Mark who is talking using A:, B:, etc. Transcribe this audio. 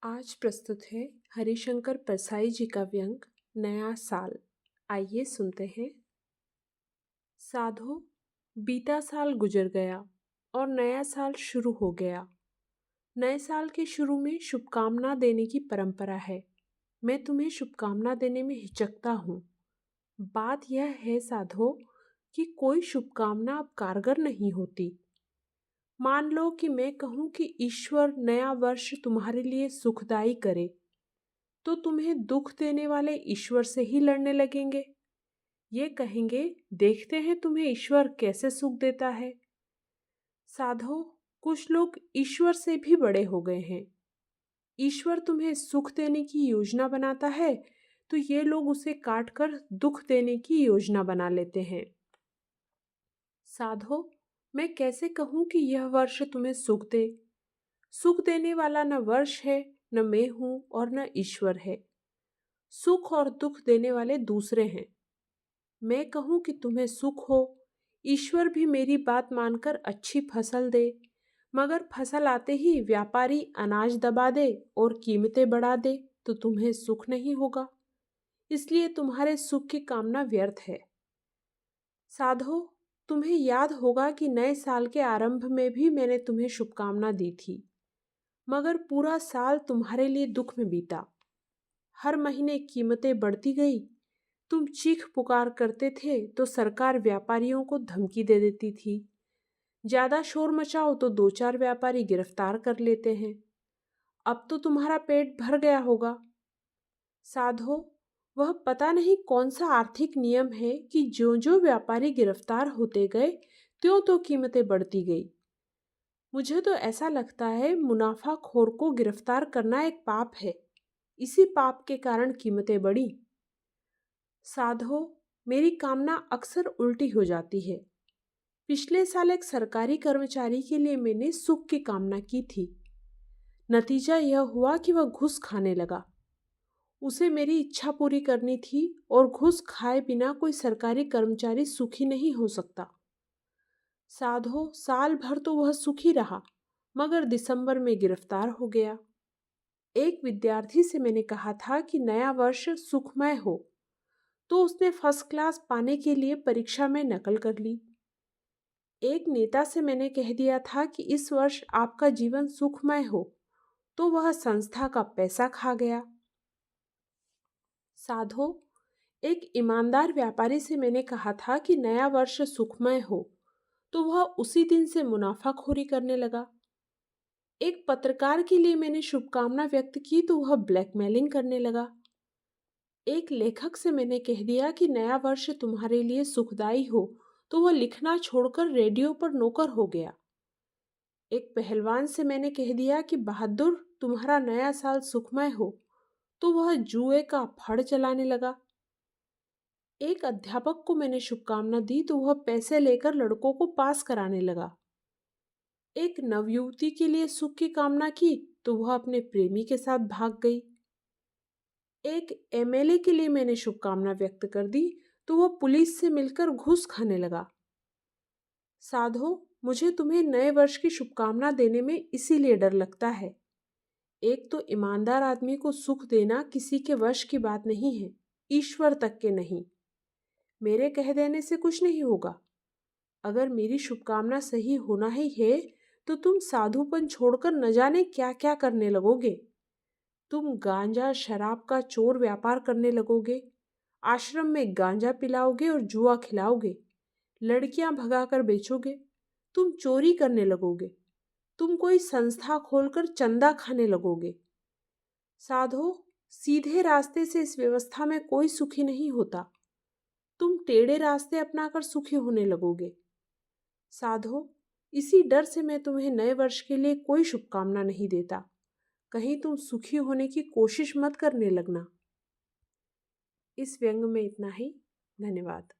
A: आज प्रस्तुत है हरिशंकर परसाई जी का व्यंग नया साल। आइए सुनते हैं। साधो, बीता साल गुजर गया और नया साल शुरू हो गया। नए साल के शुरू में शुभकामना देने की परंपरा है। मैं तुम्हें शुभकामना देने में हिचकता हूँ। बात यह है साधो कि कोई शुभकामना अब कारगर नहीं होती। मान लो कि मैं कहूँ कि ईश्वर नया वर्ष तुम्हारे लिए सुखदाई करे, तो तुम्हें दुख देने वाले ईश्वर से ही लड़ने लगेंगे। ये कहेंगे, देखते हैं तुम्हें ईश्वर कैसे सुख देता है। साधो, कुछ लोग ईश्वर से भी बड़े हो गए हैं। ईश्वर तुम्हें सुख देने की योजना बनाता है तो ये लोग उसे काटकर दुख देने की योजना बना लेते हैं। साधो, मैं कैसे कहूँ कि यह वर्ष तुम्हें सुख दे? सुख देने वाला न वर्ष है, न मैं हूं और न ईश्वर है। सुख और दुख देने वाले दूसरे हैं। मैं कहूं कि तुम्हें सुख हो, ईश्वर भी मेरी बात मानकर अच्छी फसल दे, मगर फसल आते ही व्यापारी अनाज दबा दे और कीमतें बढ़ा दे तो तुम्हें सुख नहीं होगा। इसलिए तुम्हारे सुख की कामना व्यर्थ है। साधो, तुम्हें याद होगा कि नए साल के आरंभ में भी मैंने तुम्हें शुभकामना दी थी, मगर पूरा साल तुम्हारे लिए दुख में बीता। हर महीने कीमतें बढ़ती गई। तुम चीख पुकार करते थे तो सरकार व्यापारियों को धमकी दे देती थी। ज्यादा शोर मचाओ तो 2-4 व्यापारी गिरफ्तार कर लेते हैं। अब तो तुम्हारा पेट भर गया होगा। साधो, वह पता नहीं कौन सा आर्थिक नियम है कि जो जो व्यापारी गिरफ्तार होते गए त्यों तो कीमतें बढ़ती गई। मुझे तो ऐसा लगता है मुनाफाखोर को गिरफ्तार करना एक पाप है। इसी पाप के कारण कीमतें बढ़ी। साधो, मेरी कामना अक्सर उल्टी हो जाती है। पिछले साल एक सरकारी कर्मचारी के लिए मैंने सुख की कामना की थी। नतीजा यह हुआ कि वह घूस खाने लगा। उसे मेरी इच्छा पूरी करनी थी और घूस खाए बिना कोई सरकारी कर्मचारी सुखी नहीं हो सकता। साधो, साल भर तो वह सुखी रहा, मगर दिसंबर में गिरफ्तार हो गया। एक विद्यार्थी से मैंने कहा था कि नया वर्ष सुखमय हो, तो उसने फर्स्ट क्लास पाने के लिए परीक्षा में नकल कर ली। एक नेता से मैंने कह दिया था कि इस वर्ष आपका जीवन सुखमय हो, तो वह संस्था का पैसा खा गया। साधो, एक ईमानदार व्यापारी से मैंने कहा था कि नया वर्ष सुखमय हो, तो वह उसी दिन से मुनाफाखोरी करने लगा। एक पत्रकार के लिए मैंने शुभकामना व्यक्त की तो वह ब्लैकमेलिंग करने लगा। एक लेखक से मैंने कह दिया कि नया वर्ष तुम्हारे लिए सुखदाई हो, तो वह लिखना छोड़कर रेडियो पर नौकर हो गया। एक पहलवान से मैंने कह दिया कि बहादुर तुम्हारा नया साल सुखमय हो, तो वह जुए का फड़ चलाने लगा। एक अध्यापक को मैंने शुभकामना दी तो वह पैसे लेकर लड़कों को पास कराने लगा। एक नवयुवती के लिए सुख की कामना की तो वह अपने प्रेमी के साथ भाग गई। एक एमएलए के लिए मैंने शुभकामना व्यक्त कर दी तो वह पुलिस से मिलकर घूस खाने लगा। साधो, मुझे तुम्हें नए वर्ष की शुभकामना देने में इसीलिए डर लगता है। एक तो ईमानदार आदमी को सुख देना किसी के वश की बात नहीं है, ईश्वर तक के नहीं। मेरे कह देने से कुछ नहीं होगा। अगर मेरी शुभकामना सही होना ही है तो तुम साधुपन छोड़कर न जाने क्या क्या करने लगोगे। तुम गांजा शराब का चोर व्यापार करने लगोगे, आश्रम में गांजा पिलाओगे और जुआ खिलाओगे, लड़कियां भगाकर बेचोगे, तुम चोरी करने लगोगे, तुम कोई संस्था खोलकर चंदा खाने लगोगे। साधो, सीधे रास्ते से इस व्यवस्था में कोई सुखी नहीं होता। तुम टेढ़े रास्ते अपनाकर सुखी होने लगोगे। साधो, इसी डर से मैं तुम्हें नए वर्ष के लिए कोई शुभकामना नहीं देता। कहीं तुम सुखी होने की कोशिश मत करने लगना। इस व्यंग में इतना ही। धन्यवाद।